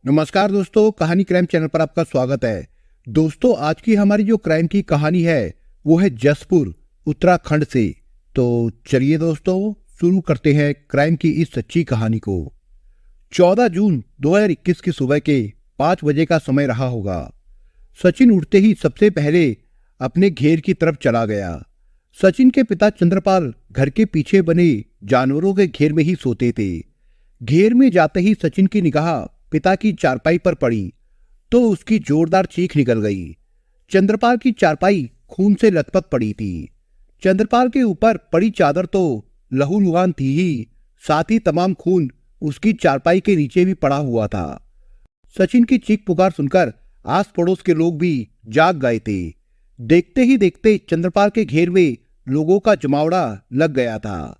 नमस्कार दोस्तों, कहानी क्राइम चैनल पर आपका स्वागत है। दोस्तों, आज की हमारी जो क्राइम की कहानी है वो है जसपुर उत्तराखंड से। तो चलिए दोस्तों, शुरू करते हैं क्राइम की इस सच्ची कहानी को। 14 जून 2021 की सुबह के 5 बजे का समय रहा होगा। सचिन उठते ही सबसे पहले अपने घेर की तरफ चला गया। सचिन के पिता चंद्रपाल घर के पीछे बने जानवरों के घेर में ही सोते थे। घेर में जाते ही सचिन की निगाह पिता की चारपाई पर पड़ी तो उसकी जोरदार चीख निकल गई। चंद्रपाल की चारपाई खून से लथपथ पड़ी थी। चंद्रपाल के ऊपर पड़ी चादर तो लहूलुहान थी ही, साथ ही तमाम खून उसकी चारपाई के नीचे भी पड़ा हुआ था। सचिन की चीख पुकार सुनकर आस पड़ोस के लोग भी जाग गए थे। देखते ही देखते चंद्रपाल के घेर में लोगों का जमावड़ा लग गया था।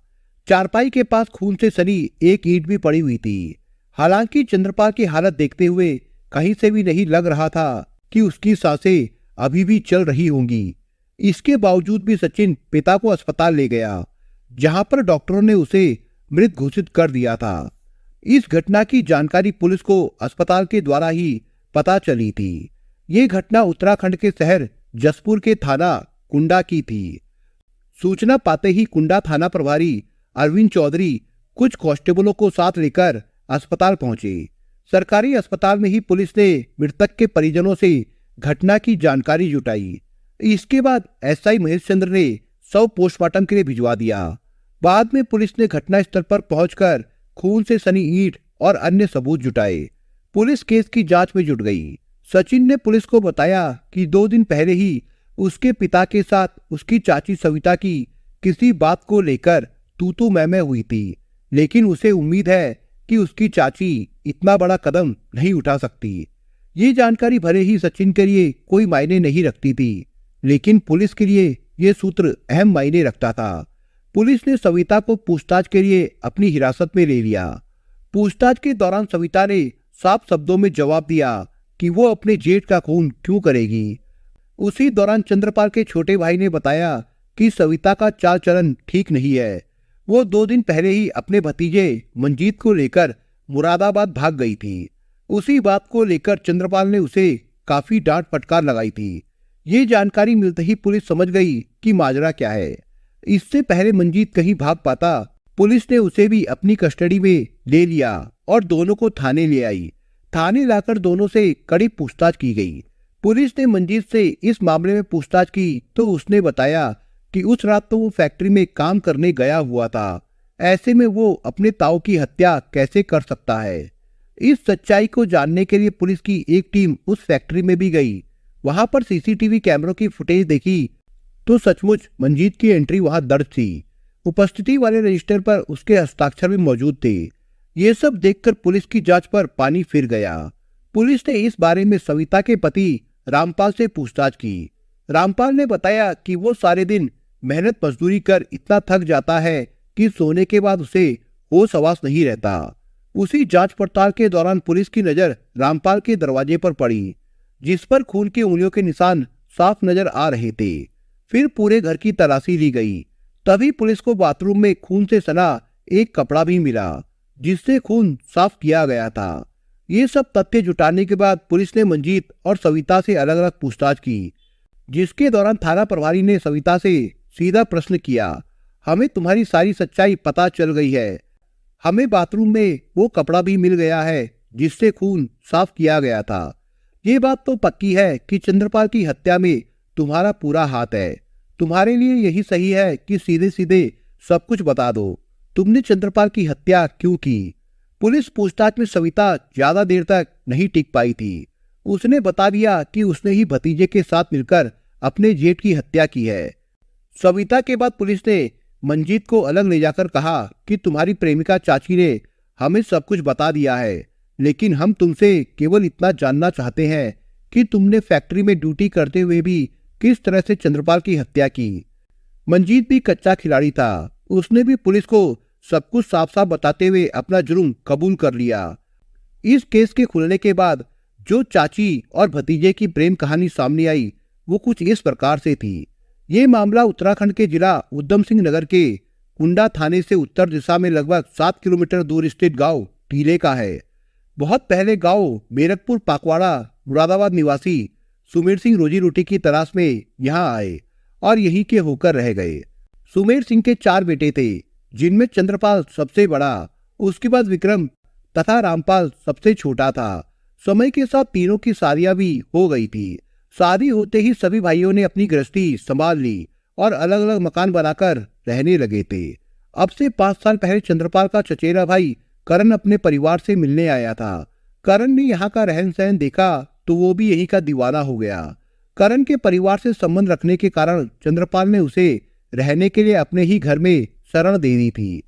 चारपाई के पास खून से सनी एक ईंट भी पड़ी हुई थी। हालांकि चंद्रपाल की हालत देखते हुए कहीं से भी नहीं लग रहा था कि उसकी सांसें अभी भी चल रही होंगी। इसके बावजूद भी सचिन पिता को अस्पताल ले गया, जहां पर डॉक्टरों ने उसे मृत घोषित कर दिया था। इस घटना की जानकारी पुलिस को अस्पताल के द्वारा ही पता चली थी। ये घटना उत्तराखंड के शहर जसपुर के थाना कुंडा की थी। सूचना पाते ही कुंडा थाना प्रभारी अरविंद चौधरी कुछ कांस्टेबलों को साथ लेकर अस्पताल पहुंचे। सरकारी अस्पताल में ही पुलिस ने मृतक के परिजनों से घटना की जानकारी जुटाई। इसके बाद एसआई महेश चंद्र ने शव पोस्टमार्टम के लिए भिजवा दिया। बाद में पुलिस ने घटनास्थल पर पहुंचकर खून से सनी ईंट और अन्य सबूत जुटाए। पुलिस केस की जांच में जुट गई। सचिन ने पुलिस को बताया कि 2 दिन पहले ही उसके पिता के साथ उसकी चाची सविता की किसी बात को लेकर तू मैं हुई थी, लेकिन उसे उम्मीद है कि उसकी चाची इतना बड़ा कदम नहीं उठा सकती। ये जानकारी भले ही सचिन के लिए कोई मायने नहीं रखती थी, लेकिन पुलिस के लिए ये सूत्र अहम मायने रखता था। पुलिस ने सविता को पूछताछ के लिए अपनी हिरासत में ले लिया। पूछताछ के दौरान सविता ने साफ शब्दों में जवाब दिया कि वो अपने जेठ का खून क्यों करेगी। उसी दौरान चंद्रपाल के छोटे भाई ने बताया कि सविता का चाल चलन ठीक नहीं है। वो 2 दिन पहले ही अपने भतीजे मंजीत को लेकर मुरादाबाद भाग गई थी। उसी बात को लेकर चंद्रपाल ने उसे काफी डांट फटकार लगाई थी। ये जानकारी मिलते ही पुलिस समझ गई कि माजरा क्या है। इससे पहले मंजीत कहीं भाग पाता, पुलिस ने उसे भी अपनी कस्टडी में ले लिया और दोनों को थाने ले आई। थाने लाकर दोनों से कड़ी पूछताछ की गई। पुलिस ने मंजीत से इस मामले में पूछताछ की तो उसने बताया कि उस रात तो वो फैक्ट्री में काम करने गया हुआ था। ऐसे में वो अपने ताऊ की हत्या कैसे कर सकता है। इस सच्चाई को जानने के लिए पुलिस की एक टीम उस फैक्ट्री में भी गई। वहां पर सीसीटीवी कैमरों की फुटेज देखी तो सचमुच मंजीत की एंट्री वहां दर्ज थी। उपस्थिति वाले रजिस्टर पर उसके हस्ताक्षर भी मौजूद थे। ये सब देखकर पुलिस की जांच पर पानी फिर गया। पुलिस ने इस बारे में सविता के पति रामपाल से पूछताछ की। रामपाल ने बताया कि वो सारे दिन मेहनत मजदूरी कर इतना थक जाता है कि सोने के बाद उसे होश हवास नहीं रहता। उसी जांच पड़ताल के दौरान पुलिस की नजर रामपाल के दरवाजे पर पड़ी, जिस पर खून की उंगलियों के निशान साफ नजर आ रहे थे। फिर पूरे घर की तलाशी ली गई। तभी पुलिस को बाथरूम में खून से सना एक कपड़ा भी मिला, जिससे खून साफ किया गया था। ये सब तथ्य जुटाने के बाद पुलिस ने मंजीत और सविता से अलग अलग पूछताछ की, जिसके दौरान थाना प्रभारी ने सविता से सीधा प्रश्न किया, हमें तुम्हारी सारी सच्चाई पता चल गई है। हमें बाथरूम में वो कपड़ा भी मिल गया है जिससे खून साफ किया गया था। ये बात तो पक्की है कि चंद्रपाल की हत्या में तुम्हारा पूरा हाथ है। तुम्हारे लिए यही सही है कि सीधे सीधे सब कुछ बता दो, तुमने चंद्रपाल की हत्या क्यों की। पुलिस पूछताछ में सविता ज्यादा देर तक नहीं टिक पाई थी। उसने बता दिया कि उसने ही भतीजे के साथ मिलकर अपने जेठ की हत्या की है। सविता के बाद पुलिस ने मंजीत को अलग ले जाकर कहा कि तुम्हारी प्रेमिका चाची ने हमें सब कुछ बता दिया है, लेकिन हम तुमसे केवल इतना जानना चाहते हैं कि तुमने फैक्ट्री में ड्यूटी करते हुए भी किस तरह से चंद्रपाल की हत्या की। मंजीत भी कच्चा खिलाड़ी था। उसने भी पुलिस को सब कुछ साफ साफ बताते हुए अपना जुर्म कबूल कर लिया। इस केस के खुलने के बाद जो चाची और भतीजे की प्रेम कहानी सामने आई वो कुछ इस प्रकार से थी। ये मामला उत्तराखंड के जिला उधम सिंह नगर के कुंडा थाने से उत्तर दिशा में लगभग 7 किलोमीटर दूर स्थित गांव टीले का है। बहुत पहले गांव मेरकपुर पाकवाड़ा मुरादाबाद निवासी सुमेर सिंह रोजी रोटी की तलाश में यहाँ आए और यहीं के होकर रह गए। सुमेर सिंह के 4 बेटे थे, जिनमें चंद्रपाल सबसे बड़ा, उसके बाद विक्रम तथा रामपाल सबसे छोटा था। समय के साथ तीनों की शादियां भी हो गई थी। शादी होते ही सभी भाइयों ने अपनी गृहस्थी संभाल ली और अलग अलग मकान बनाकर रहने लगे थे। अब से 5 साल पहले चंद्रपाल का चचेरा भाई करण अपने परिवार से मिलने आया था। करण ने यहाँ का रहन सहन देखा तो वो भी यहीं का दीवाना हो गया। करण के परिवार से संबंध रखने के कारण चंद्रपाल ने उसे रहने के लिए अपने ही घर में शरण दे दी थी।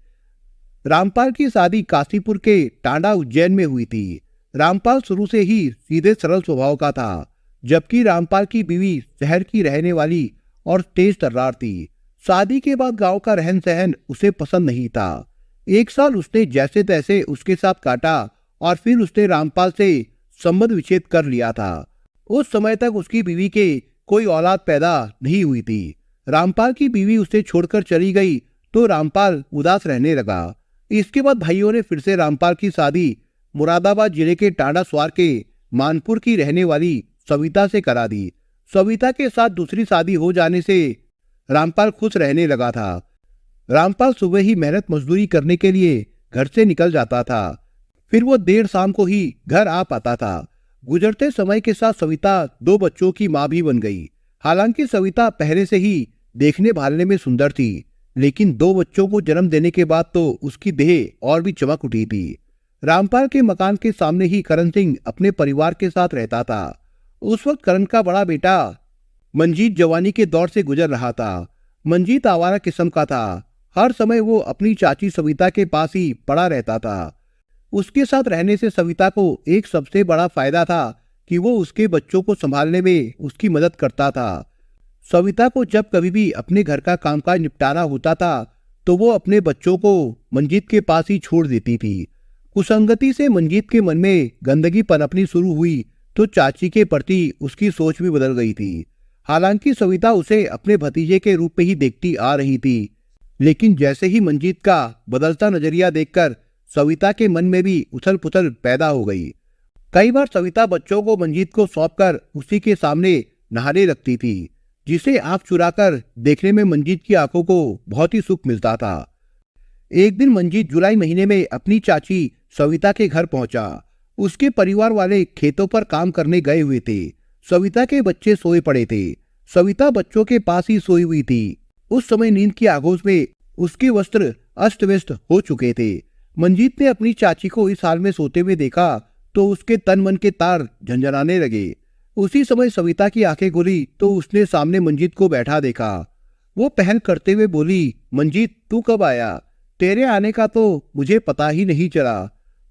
रामपाल की शादी काशीपुर के टांडा उज्जैन में हुई थी। रामपाल शुरू से ही सीधे सरल स्वभाव का था, जबकि रामपाल की बीवी शहर की रहने वाली और तेज तर्रार थी। शादी के बाद गांव का रहन सहन उसे पसंद नहीं था। 1 साल उसने जैसे तैसे उसके साथ काटा और फिर उसने रामपाल से संबंध विच्छेद कर लिया था। उस समय तक उसकी बीवी के कोई औलाद पैदा नहीं हुई थी। रामपाल की बीवी उसे छोड़कर चली गई तो रामपाल उदास रहने लगा। इसके बाद भाइयों ने फिर से रामपाल की शादी मुरादाबाद जिले के टांडा स्वार के मानपुर की रहने वाली सविता से करा दी। सविता के साथ दूसरी शादी हो जाने से रामपाल खुश रहने लगा था। रामपाल सुबह ही मेहनत मजदूरी करने के लिए घर से निकल जाता था, फिर वो देर शाम को ही घर आ पाता था। गुजरते समय के साथ सविता 2 बच्चों की मां भी बन गई। हालांकि सविता पहले से ही देखने भालने में सुंदर थी, लेकिन 2 बच्चों को जन्म देने के बाद तो उसकी देह और भी चमक उठी थी। रामपाल के मकान के सामने ही करण सिंह अपने परिवार के साथ रहता था। उस वक्त करण का बड़ा बेटा मंजीत जवानी के दौर से गुजर रहा था। मंजीत आवारा किस्म का था। हर समय वो अपनी चाची सविता के पास ही पड़ा रहता था। उसके साथ रहने से सविता को एक सबसे बड़ा फायदा था कि वो उसके बच्चों को संभालने में उसकी मदद करता था। सविता को जब कभी भी अपने घर का कामकाज निपटाना होता था तो वो अपने बच्चों को मंजीत के पास ही छोड़ देती थी। कुसंगति से मंजीत के मन में गंदगी पनपनी शुरू हुई तो चाची के प्रति उसकी सोच भी बदल गई थी। हालांकि सविता उसे अपने भतीजे के रूप में ही देखती आ रही थी, लेकिन जैसे ही मंजीत का बदलता नजरिया देखकर सविता के मन में भी उथल पुथल पैदा हो गई। कई बार सविता बच्चों को मंजीत को सौंपकर उसी के सामने नहाने लगती थी, जिसे आंख चुराकर देखने में मंजीत की आंखों को बहुत ही सुख मिलता था। एक दिन मंजीत जुलाई महीने में अपनी चाची सविता के घर पहुंचा। उसके परिवार वाले खेतों पर काम करने गए हुए थे। सविता के बच्चे सोए पड़े थे। सविता बच्चों के पास ही सोई हुई थी। उस समय नींद की आगोश में उसके वस्त्र अस्त व्यस्त हो चुके थे। मंजीत ने अपनी चाची को इस हाल में सोते हुए देखा तो उसके तन मन के तार झंझनाने लगे। उसी समय सविता की आंखें खुली तो उसने सामने मंजीत को बैठा देखा। वो पहल करते हुए बोली, मंजीत तू कब आया? तेरे आने का तो मुझे पता ही नहीं चला।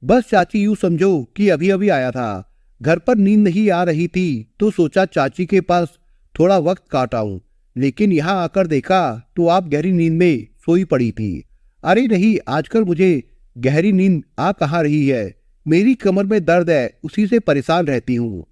बस चाची यूं समझो कि अभी अभी आया था। घर पर नींद नहीं आ रही थी तो सोचा चाची के पास थोड़ा वक्त काटाऊं, लेकिन यहाँ आकर देखा तो आप गहरी नींद में सोई पड़ी थी। अरे नहीं, आजकल मुझे गहरी नींद आ कहाँ रही है। मेरी कमर में दर्द है, उसी से परेशान रहती हूँ।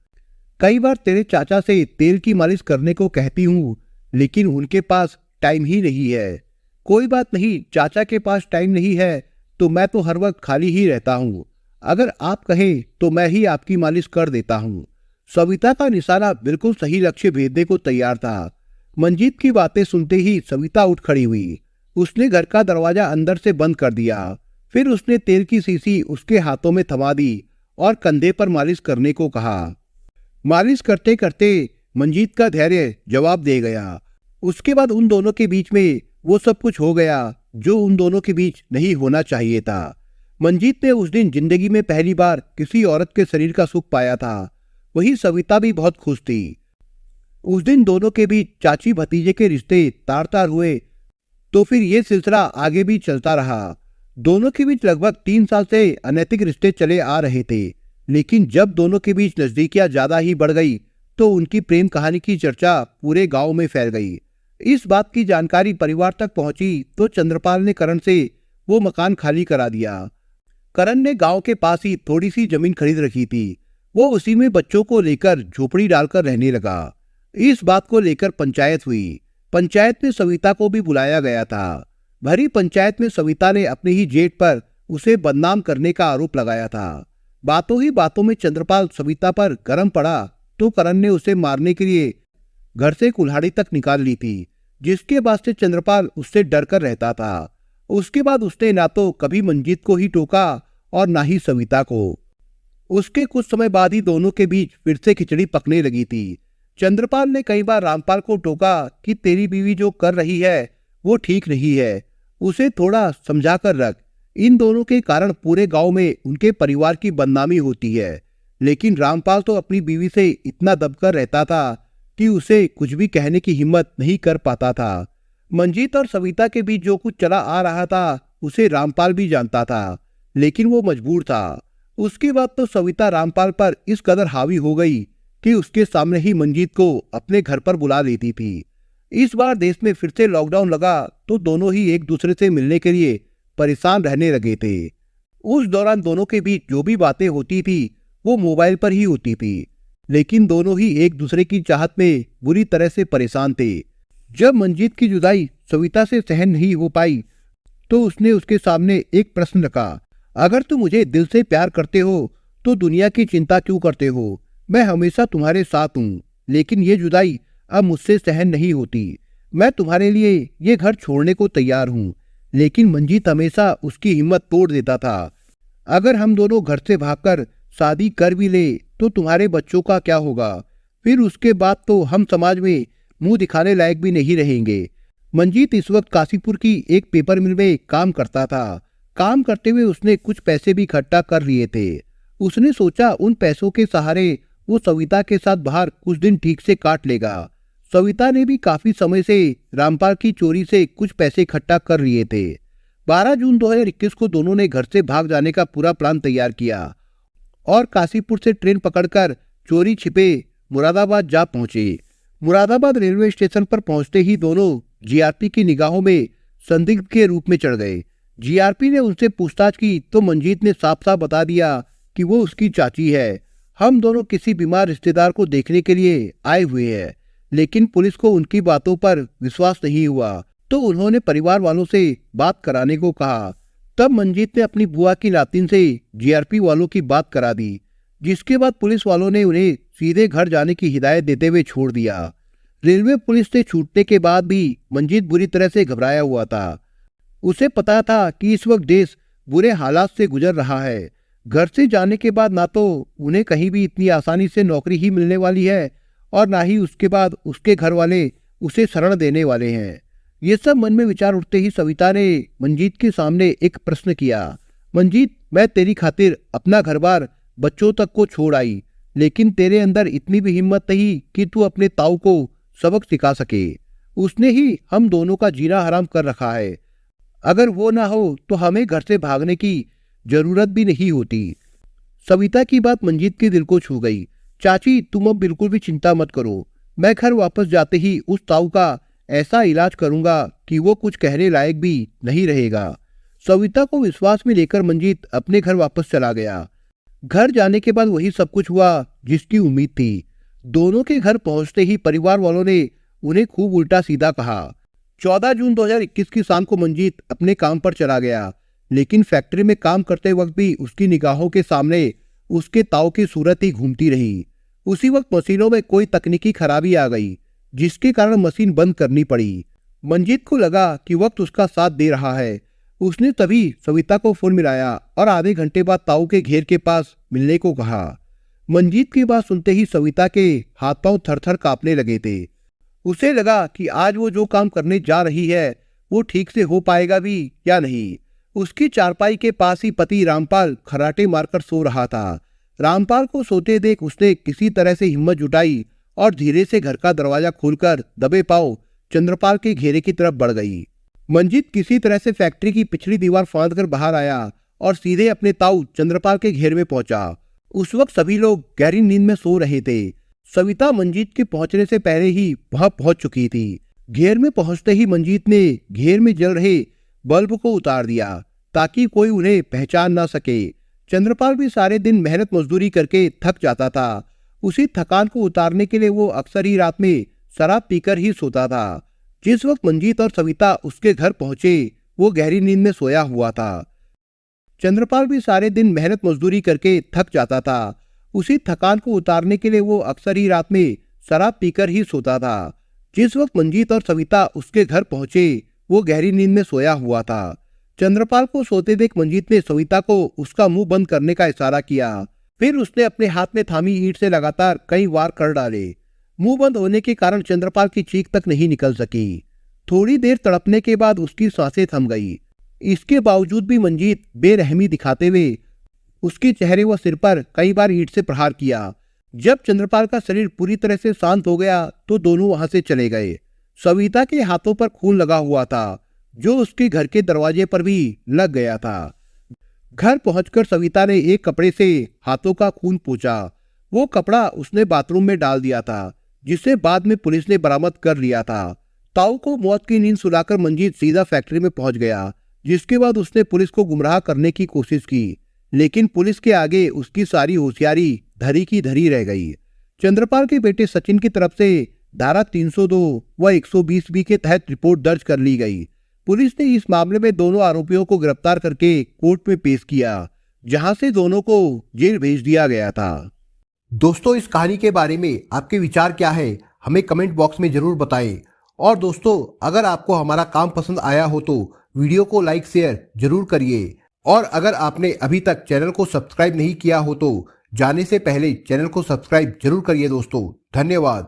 कई बार तेरे चाचा से तेल की मालिश करने को कहती हूँ, लेकिन उनके पास टाइम ही नहीं है। कोई बात नहीं, चाचा के पास टाइम नहीं है तो मैं तो हर वक्त खाली ही रहता हूँ। अगर आप कहें तो मैं ही आपकी मालिश कर देता हूँ। सविता का निशाना बिल्कुल सही लक्ष्य भेजने को तैयार था। मंजीत की बातें सुनते ही सविता उठ खड़ी हुई। उसने घर का दरवाजा अंदर से बंद कर दिया। फिर उसने तेल की शीशी उसके हाथों में थमा दी और कंधे पर मालिश करने को कहा। मालिश करते करते मंजीत का धैर्य जवाब दे गया। उसके बाद उन दोनों के बीच में वो सब कुछ हो गया जो उन दोनों के बीच नहीं होना चाहिए था। मंजीत ने उस दिन जिंदगी में पहली बार किसी औरत के शरीर का सुख पाया था। वही सविता भी बहुत खुश थी। उस दिन दोनों के बीच चाची भतीजे के रिश्ते तार तार हुए तो फिर ये सिलसिला आगे भी चलता रहा। दोनों के बीच लगभग 3 साल से अनैतिक रिश्ते चले आ रहे थे, लेकिन जब दोनों के बीच नजदीकियां ज्यादा ही बढ़ गई तो उनकी प्रेम कहानी की चर्चा पूरे गांव में फैल गई। इस बात की जानकारी परिवार तक पहुंची तो चंद्रपाल ने करण से वो मकान खाली करा दिया। करण ने गांव के पास ही थोड़ी सी जमीन खरीद रखी थी। वो उसी में बच्चों को लेकर झोपड़ी डालकर रहने लगा। इस बात को लेकर पंचायत हुई। पंचायत में सविता को भी बुलाया गया था। भरी पंचायत में सविता ने अपने ही जेठ पर उसे बदनाम करने का आरोप लगाया था। बातों ही बातों में चंद्रपाल सविता पर गर्म पड़ा तो करण ने उसे मारने के लिए घर से कुल्हाड़ी तक निकाल ली थी, जिसके बाद से चंद्रपाल उससे डर कर रहता था। उसके बाद उसने ना तो कभी मंजीत को ही टोका और ना ही सविता को। उसके कुछ समय बाद ही दोनों के बीच फिर से खिचड़ी पकने लगी थी। चंद्रपाल ने कई बार रामपाल को टोका कि तेरी बीवी जो कर रही है वो ठीक नहीं है, उसे थोड़ा समझा कर रख। इन दोनों के कारण पूरे गांव में उनके परिवार की बदनामी होती है। लेकिन रामपाल तो अपनी बीवी से इतना दबकर रहता था कि उसे कुछ भी कहने की हिम्मत नहीं कर पाता था। मंजीत और सविता के बीच जो कुछ चला आ रहा था उसे रामपाल भी जानता था, लेकिन वो मजबूर था। उसके बाद तो सविता रामपाल पर इस कदर हावी हो गई कि उसके सामने ही मंजीत को अपने घर पर बुला लेती थी। इस बार देश में फिर से लॉकडाउन लगा तो दोनों ही एक दूसरे से मिलने के लिए परेशान रहने लगे थे। उस दौरान दोनों के बीच जो भी बातें होती थी वो मोबाइल पर ही होती थी, लेकिन दोनों ही एक दूसरे की चाहत में बुरी तरह से परेशान थे। जब मंजीत की जुदाई सविता से सहन नहीं हो पाई तो उसने उसके सामने एक प्रश्न रखा, अगर तुम मुझे दिल से प्यार करते हो तो दुनिया की चिंता क्यों करते हो? मैं हमेशा तुम्हारे साथ हूँ, लेकिन ये जुदाई अब मुझसे सहन नहीं होती। मैं तुम्हारे लिए ये घर छोड़ने को तैयार हूँ। लेकिन मंजीत हमेशा उसकी हिम्मत तोड़ देता था। अगर हम दोनों घर से भागकर शादी कर भी ले तो तुम्हारे बच्चों का क्या होगा? फिर उसके बाद तो हम समाज में मुंह दिखाने लायक भी नहीं रहेंगे। मंजीत इस वक्त काशीपुर की एक पेपर मिल में काम करता था। काम करते हुए उसने कुछ पैसे भी इकट्ठा कर लिए थे। उसने सोचा उन पैसों के सहारे वो सविता के साथ बाहर कुछ दिन ठीक से काट लेगा। सविता ने भी काफी समय से रामपाल की चोरी से कुछ पैसे इकट्ठा कर लिए थे। 12 जून 2021 को दोनों ने घर से भाग जाने का पूरा प्लान तैयार किया और काशीपुर से ट्रेन पकड़कर चोरी छिपे मुरादाबाद जा पहुंचे। मुरादाबाद रेलवे स्टेशन पर पहुंचते ही दोनों जीआरपी की निगाहों में संदिग्ध के रूप में चढ़ गए। जीआरपी ने उनसे पूछताछ की तो मंजीत ने साफ साफ बता दिया कि वो उसकी चाची है। हम दोनों किसी बीमार रिश्तेदार को देखने के लिए आए हुए हैं। लेकिन पुलिस को उनकी बातों पर विश्वास नहीं हुआ तो उन्होंने परिवार वालों से बात कराने को कहा। तब मंजीत ने अपनी बुआ की नातिन से जीआरपी वालों की बात करा दी, जिसके बाद पुलिस वालों ने उन्हें सीधे घर जाने की हिदायत देते हुए छोड़ दिया। रेलवे पुलिस से छूटने के बाद भी मंजीत बुरी तरह से घबराया हुआ था। उसे पता था कि इस वक्त देश बुरे हालात से गुजर रहा है। घर से जाने के बाद ना तो उन्हें कहीं भी इतनी आसानी से नौकरी ही मिलने वाली है और ना ही उसके बाद उसके घर वाले उसे शरण देने वाले हैं। ये सब मन में विचार उठते ही सविता ने मंजीत के सामने एक प्रश्न किया, मंजीत, मैं तेरी खातिर अपना घर बार बच्चों तक को छोड़ आई, लेकिन तेरे अंदर इतनी भी हिम्मत नहीं कि तू अपने ताऊ को सबक सिखा सके। उसने ही हम दोनों का जीना हराम कर रखा है। अगर वो ना हो तो हमें घर से भागने की जरूरत भी नहीं होती। सविता की बात मंजीत के दिल को छू गई। चाची, तुम अब बिल्कुल भी चिंता मत करो। मैं घर वापस जाते ही उस ताऊ का ऐसा इलाज करूंगा कि वो कुछ कहने लायक भी नहीं रहेगा। सविता को विश्वास में लेकर मंजीत अपने घर वापस चला गया। घर जाने के बाद वही सब कुछ हुआ जिसकी उम्मीद थी। दोनों के घर पहुंचते ही परिवार वालों ने उन्हें खूब उल्टा सीधा कहा। 14 जून 2021 की शाम को मंजीत अपने काम पर चला गया, लेकिन फैक्ट्री में काम करते वक्त भी उसकी निगाहों के सामने उसके ताऊ की सूरत ही घूमती रही। उसी वक्त मशीनों में कोई तकनीकी खराबी आ गई, जिसके कारण मशीन बंद करनी पड़ी। मंजीत को लगा कि वक्त उसका साथ दे रहा है। उसने तभी सविता को फोन मिलाया और आधे घंटे बाद ताऊ के घेर के पास मिलने को कहा। मंजीत की बात सुनते ही सविता के हाथ पांव थरथर कांपने लगे थे। उसे लगा कि आज वो जो काम करने जा रही है वो ठीक से हो पाएगा भी या नहीं। उसकी चारपाई के पास ही पति रामपाल खराटे मारकर सो रहा था। रामपाल को सोते देख उसने किसी तरह से हिम्मत जुटाई और धीरे से घर का दरवाजा खोलकर दबे पांव चंद्रपाल के घेरे की तरफ बढ़ गई। मंजीत किसी तरह से फैक्ट्री की पिछली दीवार फांदकर बाहर आया और सीधे अपने ताऊ चंद्रपाल के घेर में पहुंचा। उस वक्त सभी लोग गहरी नींद में सो रहे थे। सविता मंजीत के पहुंचने से पहले ही वहां पहुंच चुकी थी। घेर में पहुंचते ही मंजीत ने घेर में जल रहे बल्ब को उतार दिया ताकि कोई उन्हें पहचान ना सके। चंद्रपाल भी सारे दिन मेहनत मजदूरी करके थक जाता था। उसी थकान को उतारने के लिए वो अक्सर ही रात में शराब पीकर ही सोता था। जिस वक्त मंजीत और सविता उसके घर पहुंचे वो गहरी नींद में सोया हुआ था। चंद्रपाल भी सारे दिन मेहनत मजदूरी करके थक जाता था। उसी थकान को उतारने के लिए वो अक्सर ही रात में शराब पीकर ही सोता था। जिस वक्त मंजीत और सविता उसके घर पहुंचे वो गहरी नींद में सोया हुआ था। चंद्रपाल को सोते देख मंजीत ने सविता को उसका मुंह बंद करने का इशारा किया। फिर उसने अपने हाथ में थामी ईंट से लगातार कई वार कर डाले। मुंह बंद होने के कारण चंद्रपाल की चीख तक नहीं निकल सकी। थोड़ी देर तड़पने के बाद उसकी सांसें थम गई। इसके बावजूद भी मंजीत बेरहमी दिखाते हुए उसके चेहरे व सिर पर कई बार ईंट से प्रहार किया। जब चंद्रपाल का शरीर पूरी तरह से शांत हो गया तो दोनों वहां से चले गए। सविता के हाथों पर खून लगा हुआ था जो उसके घर के दरवाजे पर भी लग गया था। घर पहुंचकर सविता ने एक कपड़े से हाथों का खून पोंछा। वो कपड़ा उसने बाथरूम में डाल दिया था जिसे बाद में पुलिस ने बरामद कर लिया था। ताऊ को मौत की नींद सुलाकर मंजीत सीधा फैक्ट्री में पहुंच गया, जिसके बाद उसने पुलिस को गुमराह करने की कोशिश की, लेकिन पुलिस के आगे उसकी सारी होशियारी धरी की धरी रह गई। चंद्रपाल के बेटे सचिन की तरफ से धारा 302 व 120B के तहत रिपोर्ट दर्ज कर ली गई। पुलिस ने इस मामले में दोनों आरोपियों को गिरफ्तार करके कोर्ट में पेश किया, जहां से दोनों को जेल भेज दिया गया था। दोस्तों, इस कहानी के बारे में आपके विचार क्या है हमें कमेंट बॉक्स में जरूर बताएं। और दोस्तों, अगर आपको हमारा काम पसंद आया हो तो वीडियो को लाइक शेयर जरूर करिए। और अगर आपने अभी तक चैनल को सब्सक्राइब नहीं किया हो तो जाने से पहले चैनल को सब्सक्राइब जरूर करिए दोस्तों। धन्यवाद।